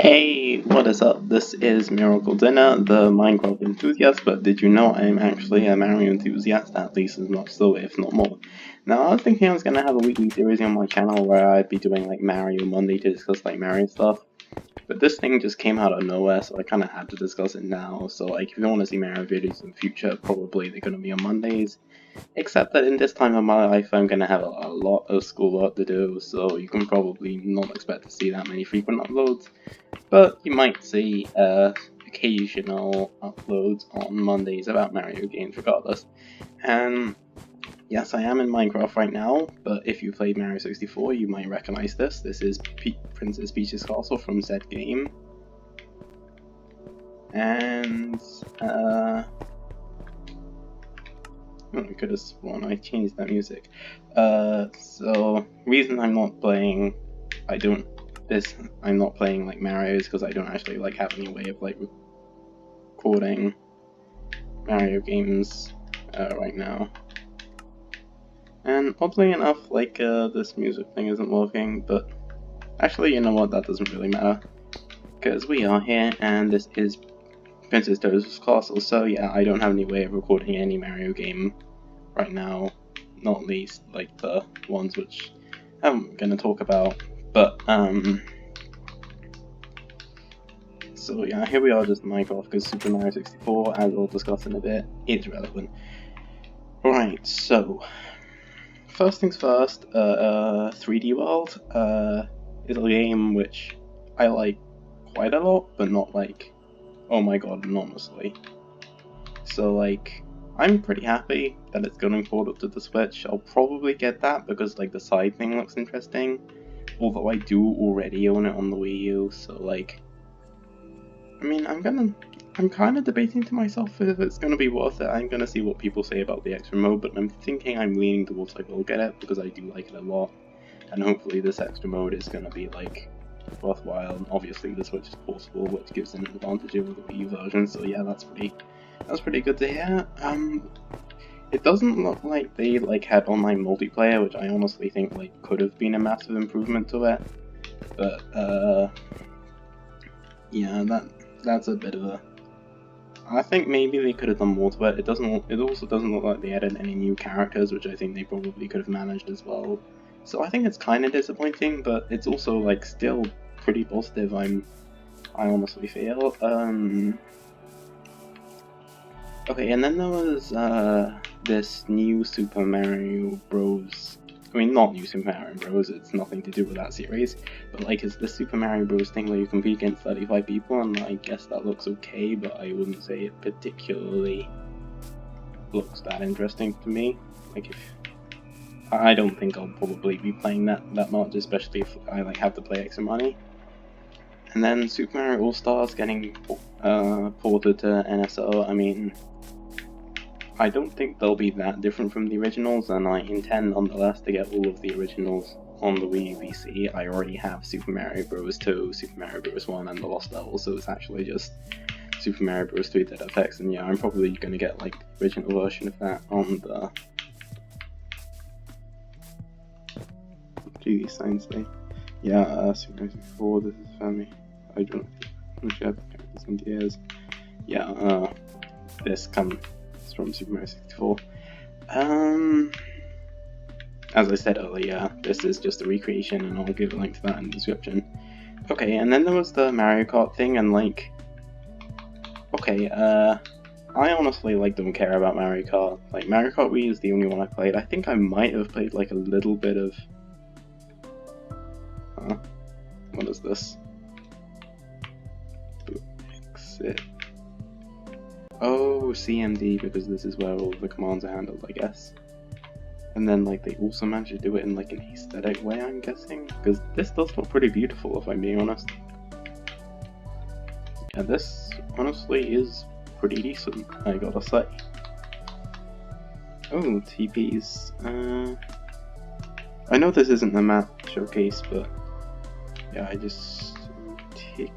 Hey, what is up? This is Miracle Dinner, the Minecraft enthusiast, but did you know I'm actually a Mario enthusiast, at least as much so, if not more. Now, I was thinking I was gonna have a weekly series on my channel where I'd be doing like Mario Monday to discuss like Mario stuff, but this thing just came out of nowhere, so I kinda had to discuss it now. So like, if you want to see Mario videos in the future, probably they're gonna be on Mondays. Except that in this time of my life, I'm gonna have a lot of schoolwork to do, so you can probably not expect to see that many frequent uploads. But you might see occasional uploads on Mondays about Mario games regardless. And yes, I am in Minecraft right now, but if you played Mario 64, you might recognize this. This is Princess Peach's Castle from said game. And, I could have sworn I changed that music. So, reason I'm not playing, I'm not playing like Mario is because I don't actually like have any way of like recording Mario games right now. And oddly enough, like this music thing isn't working, but actually, you know what, that doesn't really matter. Because we are here, and this is Princess Peach's Castle, so yeah, I don't have any way of recording any Mario game right now, not least like the ones which I'm gonna talk about, but so yeah, here we are just in Minecraft, because Super Mario 64, as we'll discuss in a bit, is relevant. Right, so first things first, 3D World is a game which I like quite a lot, but not like, oh my god, enormously. So like, I'm pretty happy that it's going forward to the Switch. I'll probably get that because like the side thing looks interesting, although I do already own it on the Wii U, so like, I mean, I'm kind of debating to myself if it's going to be worth it. I'm going to see what people say about the extra mode, but I'm thinking I'm leaning towards I will get it because I do like it a lot, and hopefully this extra mode is going to be like worthwhile. And obviously the Switch is portable, which gives an advantage over the Wii U version, so yeah, that's pretty good to hear. It doesn't look like they like had online multiplayer, which I honestly think like could have been a massive improvement to it, but yeah, that's a bit of a. I think maybe they could have done more to it. It also doesn't look like they added any new characters, which I think they probably could have managed as well. So I think it's kind of disappointing, but it's also like still pretty positive. I honestly feel. Okay, and then there was this new Super Mario Bros. I mean, not new Super Mario Bros. It's nothing to do with that series, but like it's the Super Mario Bros. Thing where you compete against 35 people, and I guess that looks okay, but I wouldn't say it particularly looks that interesting to me. Like, if I don't think I'll probably be playing that much, especially if I like have to play extra money. And then Super Mario All Stars getting ported to NSO. I mean, I don't think they'll be that different from the originals, and I intend nonetheless to get all of the originals on the Wii U VC. I already have Super Mario Bros. 2, Super Mario Bros. 1, and the Lost Level, so it's actually just Super Mario Bros. 3 ZFX, and yeah, I'm probably going to get like the original version of that on the 3D Science Day. Yeah, Super Mario 64, this is family. I don't know if you have characters and ideas. Yeah, this comes from Super Mario 64. As I said earlier, this is just a recreation, and I'll give a link to that in the description. Okay, and then there was the Mario Kart thing, and like, okay, I honestly like don't care about Mario Kart. Like, Mario Kart Wii is the only one I played. I think I might have played like a little bit of. What is this? Exit. Oh, CMD, because this is where all the commands are handled, I guess. And then, like, they also managed to do it in, like, an aesthetic way, I'm guessing? Because this does look pretty beautiful, if I'm being honest. Yeah, this, honestly, is pretty decent, I gotta say. Oh, TPs. I know this isn't the map showcase, but yeah, I just tick.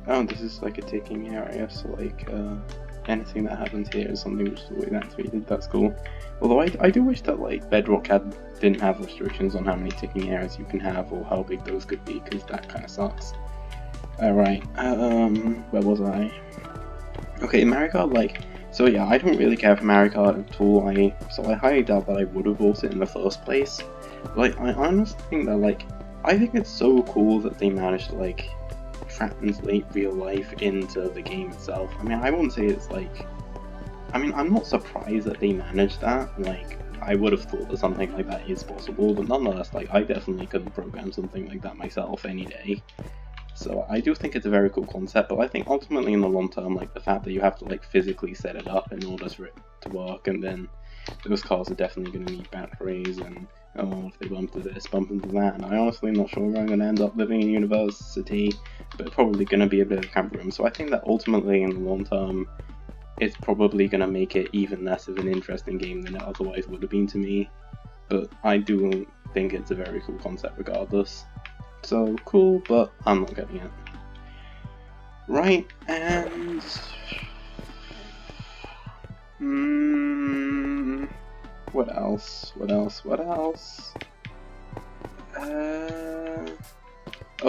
Oh, this is like a ticking area, so like, anything that happens here is something which is always activated. That's cool. Although I do wish that like Bedrock didn't have restrictions on how many ticking errors you can have or how big those could be, because that kind of sucks. Alright, where was I? Okay, Mario Kart, like, so yeah, I don't really care for Mario Kart at all, so I highly doubt that I would have bought it in the first place. Like, I honestly think that, like, I think it's so cool that they managed to, like, translate real life into the game itself. I mean, I wouldn't say it's, like, I mean, I'm not surprised that they managed that, like, I would have thought that something like that is possible, but nonetheless, like, I definitely couldn't program something like that myself any day. So I do think it's a very cool concept, but I think ultimately in the long term, like the fact that you have to like physically set it up in order for it to work, and then those cars are definitely going to need batteries, and oh, if they bump into this, bump into that, and I honestly am not sure where I'm going to end up living in university, but probably going to be a bit of a camp room. So I think that ultimately in the long term, it's probably going to make it even less of an interesting game than it otherwise would have been to me, but I do think it's a very cool concept regardless. So cool, but I'm not getting it. Right, and what else? What else? What else? Oh,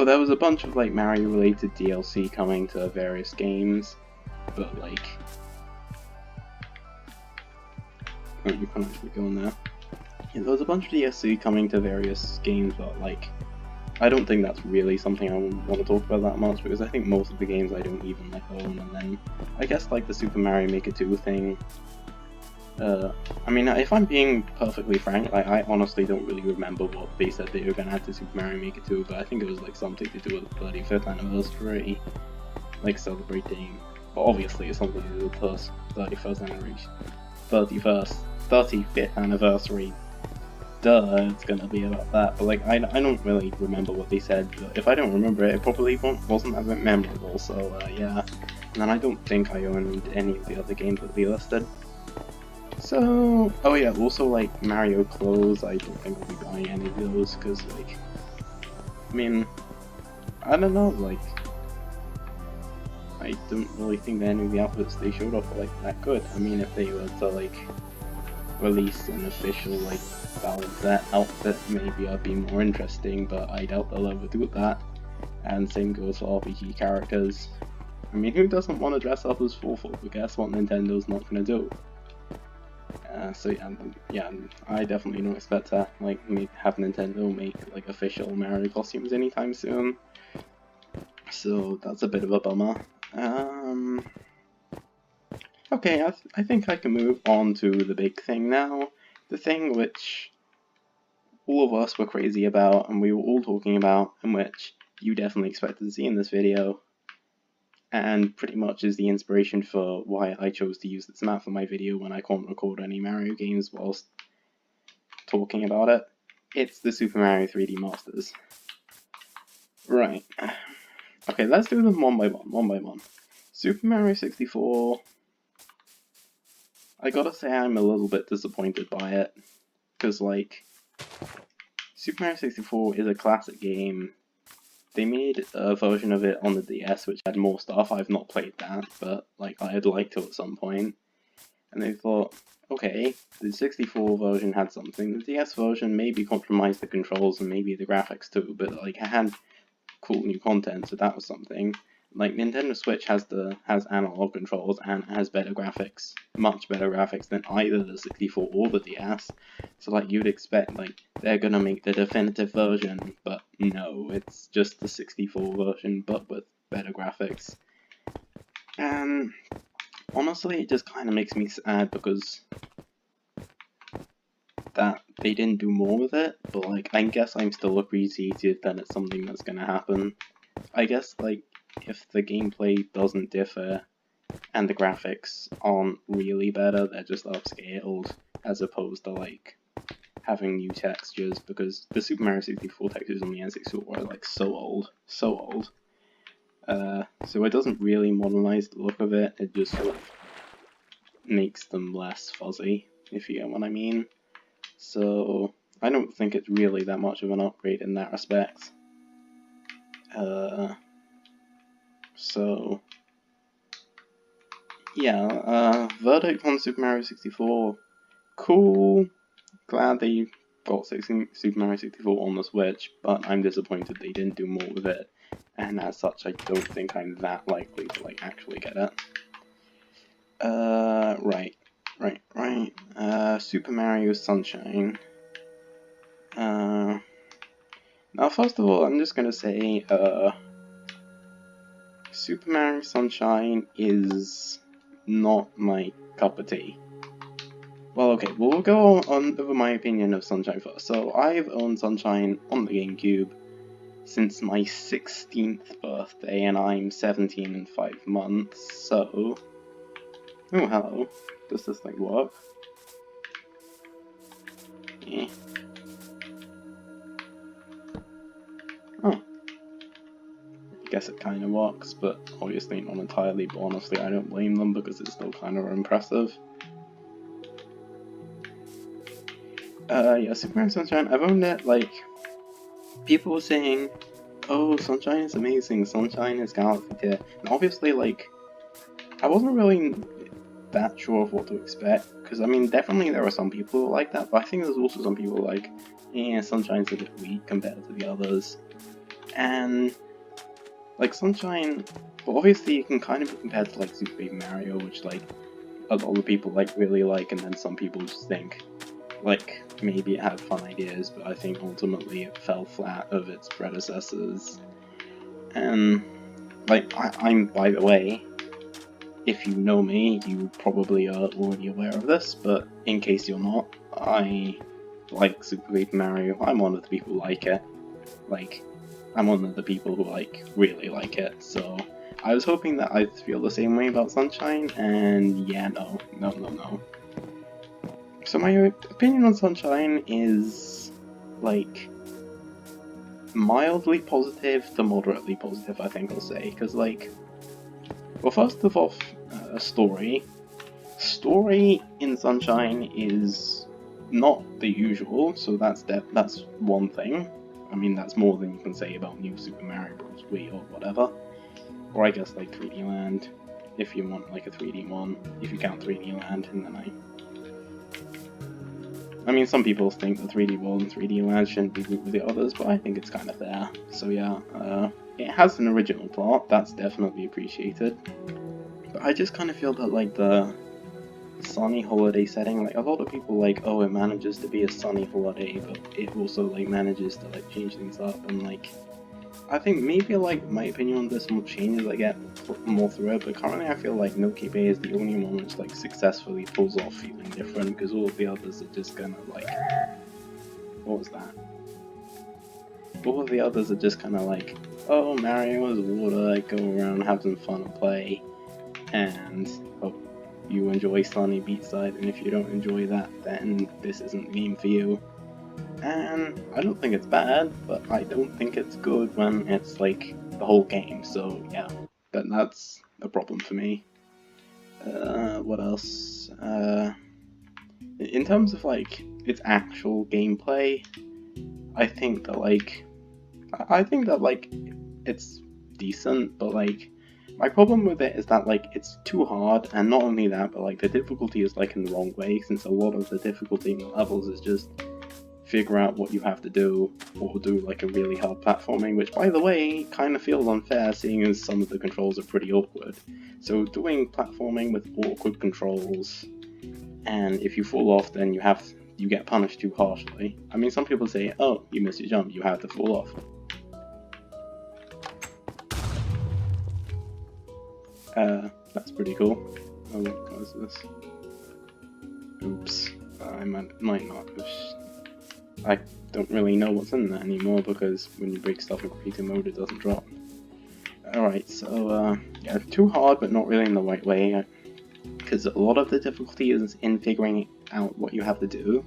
there was a bunch of like Mario-related DLC coming to various games, but like, oh, you can't actually go in there. Yeah, there was a bunch of DLC coming to various games, but like, I don't think that's really something I want to talk about that much, because I think most of the games I don't even like own, and then I guess like the Super Mario Maker 2 thing. I mean, if I'm being perfectly frank, like, I honestly don't really remember what they said they were going to add to Super Mario Maker 2, but I think it was like something to do with the 35th anniversary, like celebrating, but obviously it's something to do with the 35th anniversary. Duh, it's gonna be about that, but like, I don't really remember what they said, but if I don't remember it, it probably wasn't that memorable, so yeah. And then I don't think I owned any of the other games that they listed. So, oh yeah, also like Mario clothes, I don't think I'll be buying any of those, because like, I mean, I don't know, like, I don't really think that any of the outfits they showed off were like that good. I mean, if they were to like release an official like Bowser outfit, maybe I'd be more interesting, but I doubt they'll ever do that. And same goes for RPG characters. I mean, who doesn't want to dress up as Full, but guess what Nintendo's not gonna do? So yeah, I definitely don't expect to like have Nintendo make like official Mario costumes anytime soon. So that's a bit of a bummer. Okay, I think I can move on to the big thing now. The thing which all of us were crazy about, and we were all talking about, and which you definitely expected to see in this video, and pretty much is the inspiration for why I chose to use this map for my video when I can't record any Mario games whilst talking about it. It's the Super Mario 3D Masters. Right. Okay, let's do them one by one. Super Mario 64... I gotta say I'm a little bit disappointed by it, because like, Super Mario 64 is a classic game. They made a version of it on the DS which had more stuff. I've not played that, but like I'd like to at some point. And they thought, okay, the 64 version had something. The DS version maybe compromised the controls and maybe the graphics too, but like it had cool new content, so that was something. Like Nintendo Switch has analog controls and has better graphics, much better graphics than either the 64 or the DS. So like you'd expect like they're gonna make the definitive version, but no, it's just the 64 version but with better graphics. And honestly, it just kind of makes me sad because that they didn't do more with it, but like I guess I'm still appreciative that it's something that's gonna happen. I guess like if the gameplay doesn't differ and the graphics aren't really better, they're just upscaled as opposed to like having new textures, because the Super Mario 64 textures on the N64 are like so old. So it doesn't really modernize the look of it, it just sort of makes them less fuzzy, if you get what I mean. So I don't think it's really that much of an upgrade in that respect. So yeah, verdict on Super Mario 64, cool, glad they got Super Mario 64 on the Switch, but I'm disappointed they didn't do more with it, and as such I don't think I'm that likely to like actually get it. Right. Super Mario Sunshine. Now first of all, I'm just gonna say, Super Mario Sunshine is not my cup of tea. Well, okay, we'll go on over my opinion of Sunshine first. So, I've owned Sunshine on the GameCube since my 16th birthday, and I'm 17 and 5 months, so... Oh, hello. Does this thing work? Yeah. Oh. I guess it kinda works, but obviously not entirely, but honestly I don't blame them because it's still kinda impressive. Yeah, Super Mario Sunshine, I've owned it, like, people were saying, oh, Sunshine is amazing, Sunshine is Galaxy tier, and obviously, like, I wasn't really that sure of what to expect, because, I mean, definitely there are some people who like that, but I think there's also some people who like, yeah, Sunshine's a bit weak compared to the others, and, like, Sunshine, well, obviously you can kind of be compared to, like, Super Paper Mario, which, like, a lot of people, like, really like, and then some people just think, like, maybe it had fun ideas, but I think ultimately it fell flat of its predecessors. And, like, I'm, by the way, if you know me, you probably are already aware of this, but in case you're not, I like Super Paper Mario. I'm one of the people who like it. Like, I'm one of the people who, like, really like it, so I was hoping that I'd feel the same way about Sunshine, and yeah, no. So my opinion on Sunshine is, like, mildly positive to moderately positive, I think I'll say, because, like, well, first of all, story. Story in Sunshine is not the usual, so that's one thing. I mean, that's more than you can say about New Super Mario Bros. Wii or whatever. Or I guess, like, 3D Land, if you want, like, a 3D one, if you count 3D Land, and then I mean, some people think the 3D World and 3D Land shouldn't be grouped with the others, but I think it's kind of there. So yeah, it has an original plot, that's definitely appreciated. But I just kind of feel that, like, the sunny holiday setting, like, a lot of people like, oh, it manages to be a sunny holiday, but it also, like, manages to, like, change things up, and, like, I think maybe, like, my opinion on this will change as I get more through it, but currently I feel like Milky Way is the only one which, like, successfully pulls off feeling different, because all of the others are just kind of like... What was that? All of the others are just kind of like, oh, Mario is water, go around, have some fun and play, and hope you enjoy Sunny Beachside, and if you don't enjoy that, then this isn't the game for you. And I don't think it's bad, but I don't think it's good when it's, like, the whole game, so yeah, that's a problem for me. What else? In terms of, like, its actual gameplay, I think that, like, it's decent, but, like, my problem with it is that, like, it's too hard, and not only that, but, like, the difficulty is, like, in the wrong way, since a lot of the difficulty in the levels is just figure out what you have to do, or do, like, a really hard platforming, which, by the way, kind of feels unfair, seeing as some of the controls are pretty awkward. So doing platforming with awkward controls, and if you fall off, then you get punished too harshly. I mean, some people say, oh, you missed your jump, you have to fall off. That's pretty cool. Oh, what is this? Oops. I might not have... I don't really know what's in there anymore, because when you break stuff in creative mode, it doesn't drop. Alright, so, yeah, too hard, but not really in the right way, because a lot of the difficulty is in figuring out what you have to do.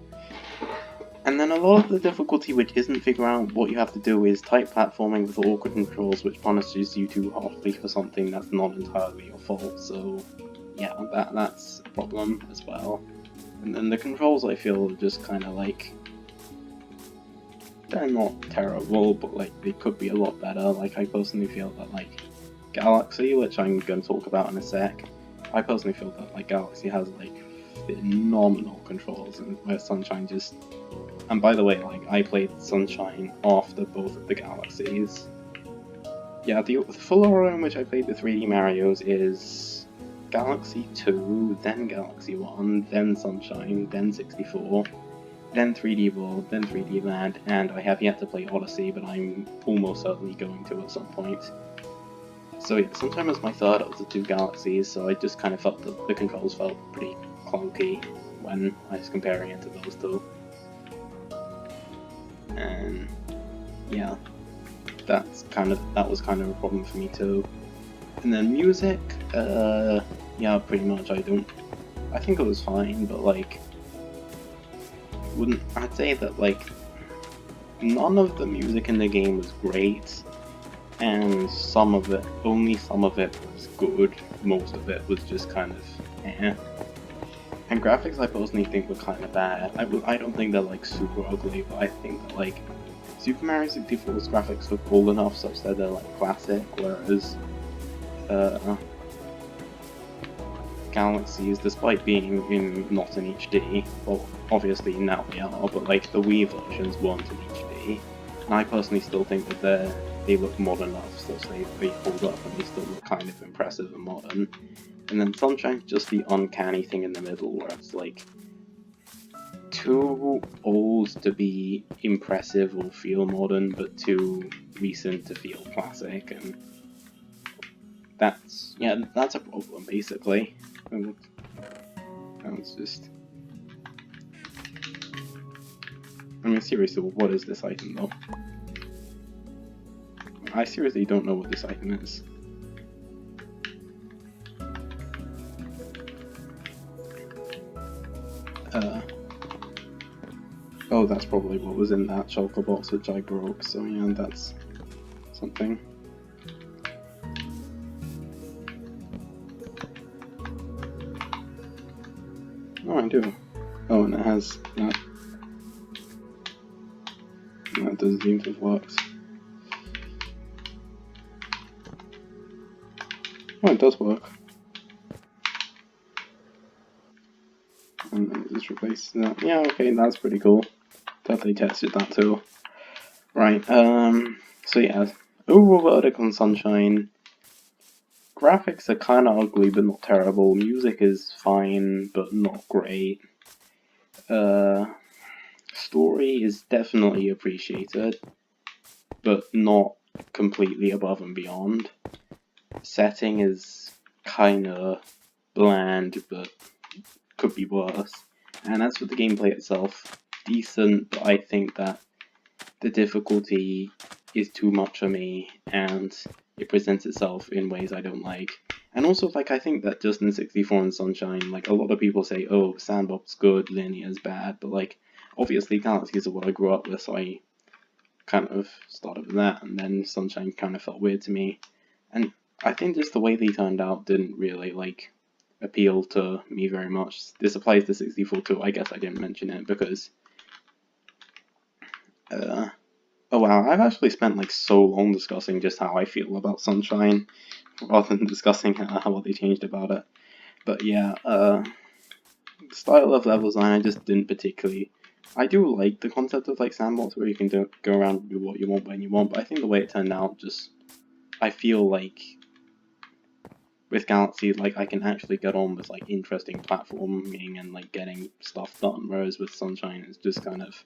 And then a lot of the difficulty which isn't figuring out what you have to do is tight platforming with awkward controls which punishes you too harshly for something that's not entirely your fault, so yeah, that's a problem as well. And then the controls, I feel, are just kind of like... they're not terrible, but, like, they could be a lot better. Like, I personally feel that, like, Galaxy, which I'm going to talk about in a sec, I personally feel that like Galaxy has like phenomenal controls, and where Sunshine just. And by the way, like I played Sunshine after both of the Galaxies. Yeah, the full order in which I played the 3D Marios is Galaxy 2, then Galaxy 1, then Sunshine, then 64, then 3D World, then 3D Land, and I have yet to play Odyssey, but I'm almost certainly going to at some point. So yeah, Sunshine was my third of the two Galaxies, so I just kind of felt that the controls felt pretty clunky when I was comparing it to those two. And yeah, that was kind of a problem for me too. And then music, yeah, pretty much I think it was fine, but like, I'd say that like, none of the music in the game was great, and only some of it was good, most of it was just kind of eh. And graphics I personally think were kind of bad. I don't think they're like super ugly, but I think that like, Super Mario 64's graphics look old enough such that they're like classic, whereas Galaxies, despite being not in HD, well, obviously now they are, but like the Wii versions weren't in HD, and I personally still think that they look modern enough such they hold up and they still look kind of impressive and modern. And then Sunshine's just the uncanny thing in the middle where it's like too old to be impressive or feel modern, but too recent to feel classic, and that's a problem basically. And it's just, I mean, seriously, what is this item though? I seriously don't know what this item is. Oh, that's probably what was in that shulker box which I broke, so yeah, that's something. Oh, I do. Oh, and it has that. That does seem to have worked. Oh, it does work. And then just replace that. Yeah, okay, that's pretty cool. That they tested that too. Right, so yeah, overall verdict on Sunshine. Graphics are kinda ugly but not terrible. Music is fine but not great. Story is definitely appreciated, but not completely above and beyond. Setting is kinda bland, but could be worse. And as for the gameplay itself, decent, but I think that the difficulty is too much for me, and it presents itself in ways I don't like. And also, like, I think that just in 64 and Sunshine, like, a lot of people say, oh, Sandbox good, Linear is bad, but, like, obviously Galaxies are what I grew up with, so I kind of started with that, and then Sunshine kind of felt weird to me. And I think just the way they turned out didn't really, like, appeal to me very much. This applies to 64 too, I guess I didn't mention it, because oh wow, I've actually spent like so long discussing just how I feel about Sunshine, rather than discussing what they changed about it. But yeah, style of level design I just didn't particularly. I do like the concept of like sandbox where you can go around and do what you want when you want, but I think the way it turned out just, I feel like with Galaxy, like I can actually get on with like interesting platforming and like getting stuff done, whereas with Sunshine it's just kind of,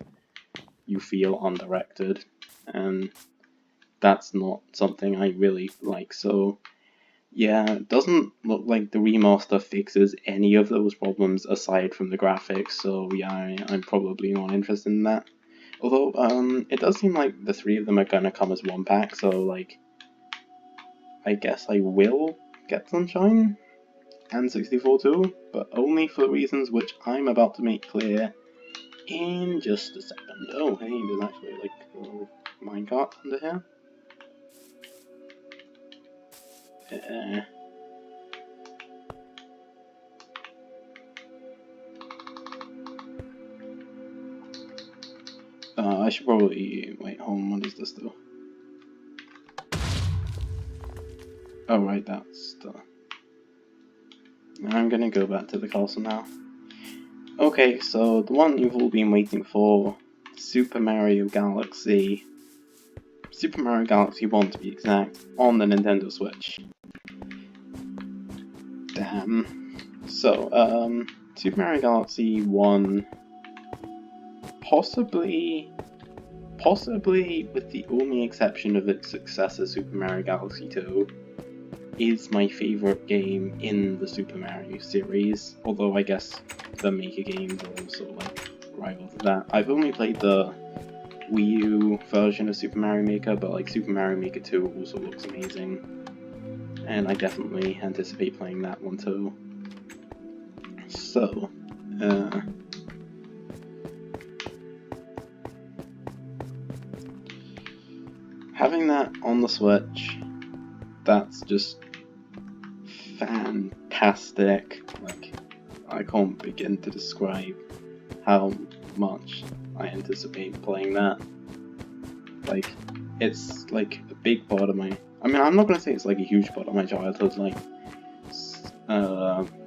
you feel undirected, and that's not something I really like. So yeah, it doesn't look like the remaster fixes any of those problems aside from the graphics, so yeah, I'm probably not interested in that. Although, it does seem like the three of them are gonna come as one pack, so like, I guess I will get Sunshine and 64 too, but only for reasons which I'm about to make clear in just a second. Oh, hey, there's actually like a little minecart under here. I should probably wait. Hold on, what is this though? Oh right, that's the. I'm gonna go back to the castle now. Okay, so the one you've all been waiting for, Super Mario Galaxy 1 to be exact, on the Nintendo Switch. Damn. So, Super Mario Galaxy 1, possibly with the only exception of its successor Super Mario Galaxy 2, is my favourite game in the Super Mario series, although I guess the Maker games are also like rival to that. I've only played the Wii U version of Super Mario Maker, but like Super Mario Maker 2 also looks amazing, and I definitely anticipate playing that one too. So, having that on the Switch, that's just fantastic. Like, I can't begin to describe how much I anticipate playing that. Like, it's like a big part of my, I mean, I'm not gonna say it's like a huge part of my childhood, like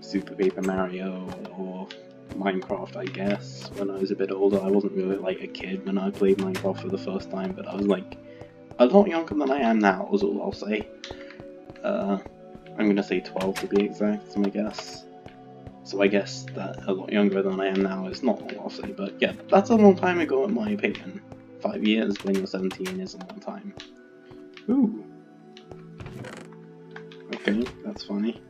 Super Paper Mario or Minecraft, I guess. When I was a bit older, I wasn't really like a kid when I played Minecraft for the first time, but I was like a lot younger than I am now, is all I'll say. I'm gonna say 12 to be exact, is my guess. So I guess that a lot younger than I am now is not all I'll say, but yeah, that's a long time ago in my opinion. 5 years when you're 17 is a long time. Ooh. Okay, that's funny.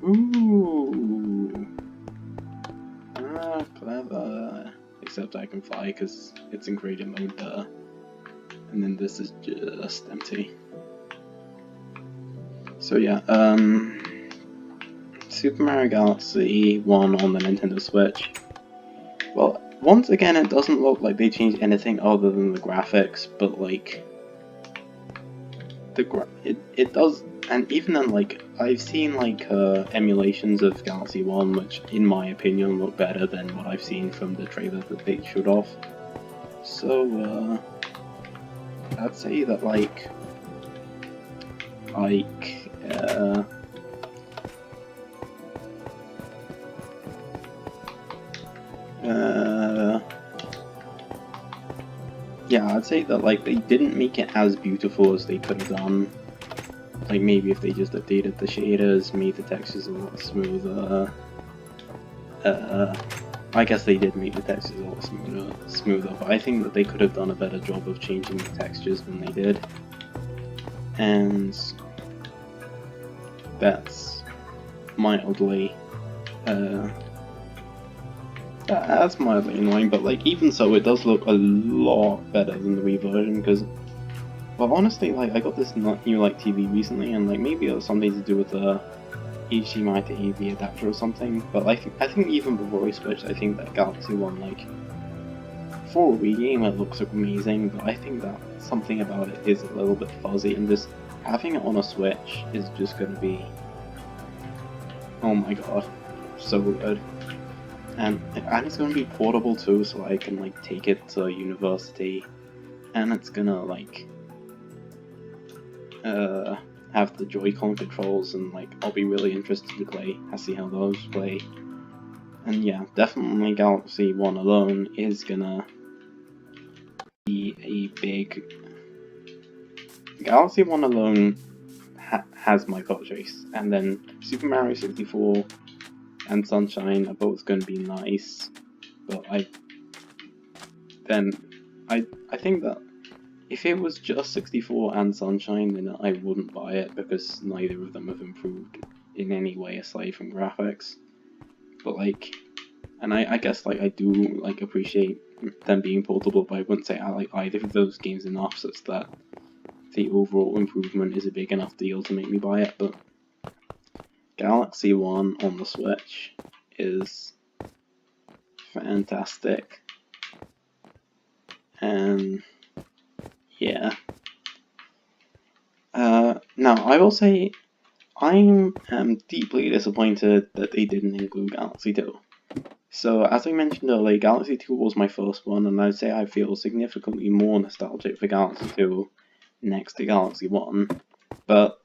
Ooh. Ah, clever. Except I can fly because it's in creative mode there. And then this is just empty. So yeah, Super Mario Galaxy 1 on the Nintendo Switch. Well, once again, it doesn't look like they changed anything other than the graphics, but like, it does, and even then, like, I've seen like emulations of Galaxy 1, which in my opinion look better than what I've seen from the trailer that they showed off. So, I'd say that yeah, I'd say that like they didn't make it as beautiful as they could have done. Like maybe if they just updated the shaders, made the textures a lot smoother. I guess they did make the textures a lot smoother, but I think that they could have done a better job of changing the textures than they did. And that's mildly, that's mildly annoying, but like even so, it does look a lot better than the Wii version, because, well, honestly, like, I got this new like TV recently, and like maybe it was something to do with the HDMI to AV adapter or something, but I think even before we switched, I think that Galaxy 1, like, for a Wii game, it looks amazing, but I think that something about it is a little bit fuzzy, and just having it on a Switch is just gonna be, oh my god, so good. And it's gonna be portable too, so I can like take it to university, and it's gonna like have the Joy-Con controls, and like I'll be really interested to see how those play. And yeah, definitely Galaxy 1 alone is gonna be a big. Galaxy 1 alone has my purchase, and then Super Mario 64 and Sunshine are both gonna be nice, but I think that if it was just 64 and Sunshine, then I wouldn't buy it, because neither of them have improved in any way aside from graphics. But like, and I guess like I do like appreciate them being portable, but I wouldn't say I like either of those games enough such that the overall improvement is a big enough deal to make me buy it. But Galaxy 1 on the Switch is fantastic, and yeah. Now, I will say, I am deeply disappointed that they didn't include Galaxy 2. So, as I mentioned earlier, Galaxy 2 was my first one, and I'd say I feel significantly more nostalgic for Galaxy 2 next to Galaxy 1. But,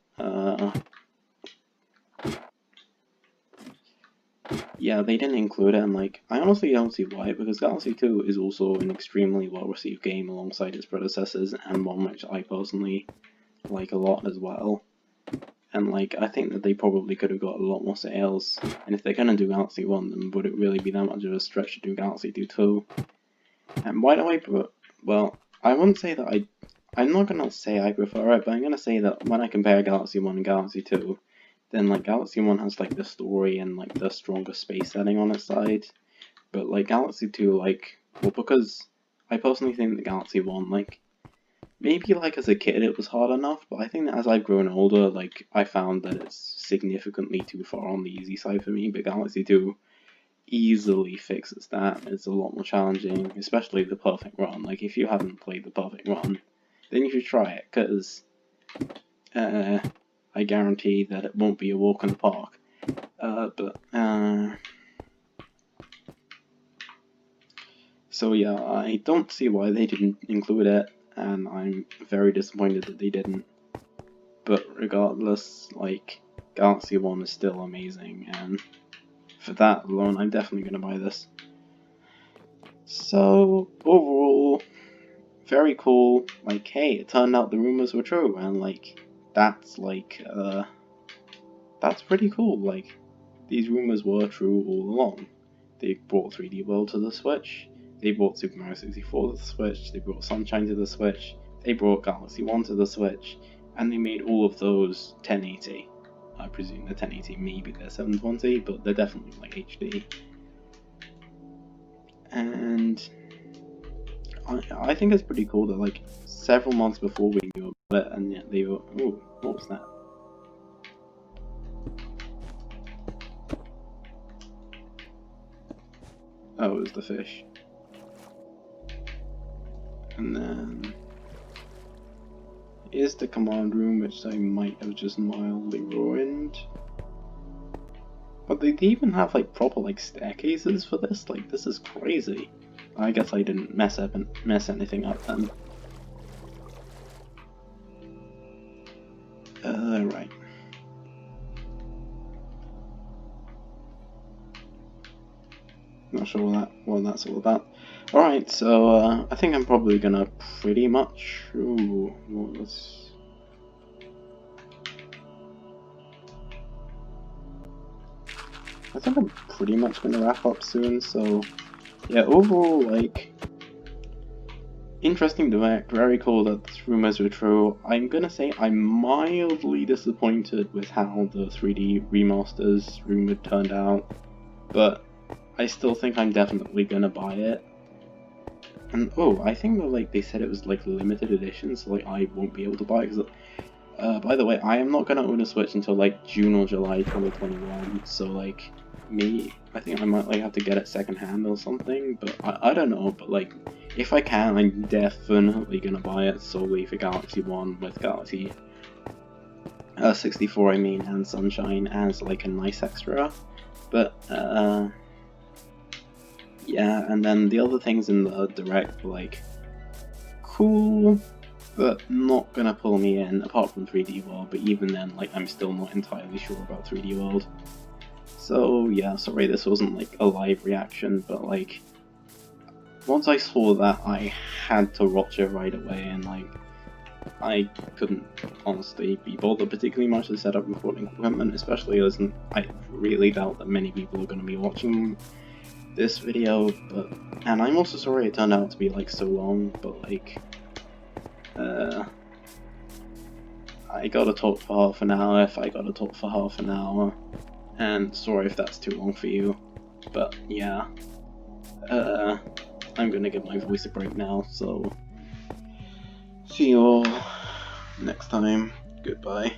yeah, they didn't include it, and like, I honestly don't see why, because Galaxy 2 is also an extremely well-received game alongside its predecessors, and one which I personally like a lot as well. And like, I think that they probably could have got a lot more sales, and if they're gonna do Galaxy 1, then would it really be that much of a stretch to do Galaxy 2 too? And why do I well, I wouldn't say that I'm not gonna say I prefer it, but I'm gonna say that when I compare Galaxy 1 and Galaxy 2, then like Galaxy 1 has like the story and like the stronger space setting on its side, but like Galaxy 2, like, well, because I personally think that Galaxy 1, like, maybe like as a kid it was hard enough, but I think that as I've grown older, like, I found that it's significantly too far on the easy side for me, but Galaxy 2 easily fixes that. It's a lot more challenging, especially the perfect run. Like, if you haven't played the perfect run, then you should try it, because I guarantee that it won't be a walk in the park. So yeah, I don't see why they didn't include it, and I'm very disappointed that they didn't. But regardless, like, Galaxy 1 is still amazing, and for that alone, I'm definitely gonna buy this. So, overall, very cool. Like, hey, it turned out the rumors were true, and like, that's like, that's pretty cool. Like, these rumors were true all along. They brought 3D World to the Switch, they brought Super Mario 64 to the Switch, they brought Sunshine to the Switch, they brought Galaxy 1 to the Switch, and they made all of those 1080. I presume the 1080 maybe they're 720, but they're definitely like HD. And I think it's pretty cool that like several months before we knew about it, and yet they were, ooh, what was that? Oh, it was the fish. And then is the command room, which I might have just mildly ruined. But they even have like proper like staircases for this. Like, this is crazy. I guess I didn't mess anything up then. Right. Not sure what that's all about. Alright, so I think I'm probably gonna pretty much. Ooh, what was. I think I'm pretty much gonna wrap up soon, so yeah, overall, like, interesting direct, very cool that the rumors were true. I'm gonna say I'm mildly disappointed with how the 3D remasters rumored turned out, but I still think I'm definitely gonna buy it. And oh, I think that like they said it was like limited edition, so like I won't be able to buy it. Cause, by the way, I am not gonna own a Switch until like June or July 2021. So like, I think I might like have to get it secondhand or something. But I don't know. But like, if I can, I'm definitely gonna buy it solely for Galaxy 1 with Galaxy 64, I mean, and Sunshine as like a nice extra. But yeah, and then the other things in the direct were like cool, but not gonna pull me in apart from 3D World. But even then, like, I'm still not entirely sure about 3D World. So yeah, sorry this wasn't like a live reaction, but like once I saw that, I had to watch it right away, and like I couldn't honestly be bothered particularly much to set up recording equipment, especially as I really doubt that many people are going to be watching this video. And I'm also sorry it turned out to be like so long, but like I gotta talk for half an hour if I gotta talk for half an hour, and sorry if that's too long for you, but yeah, I'm gonna give my voice a break now, so see you all next time, goodbye.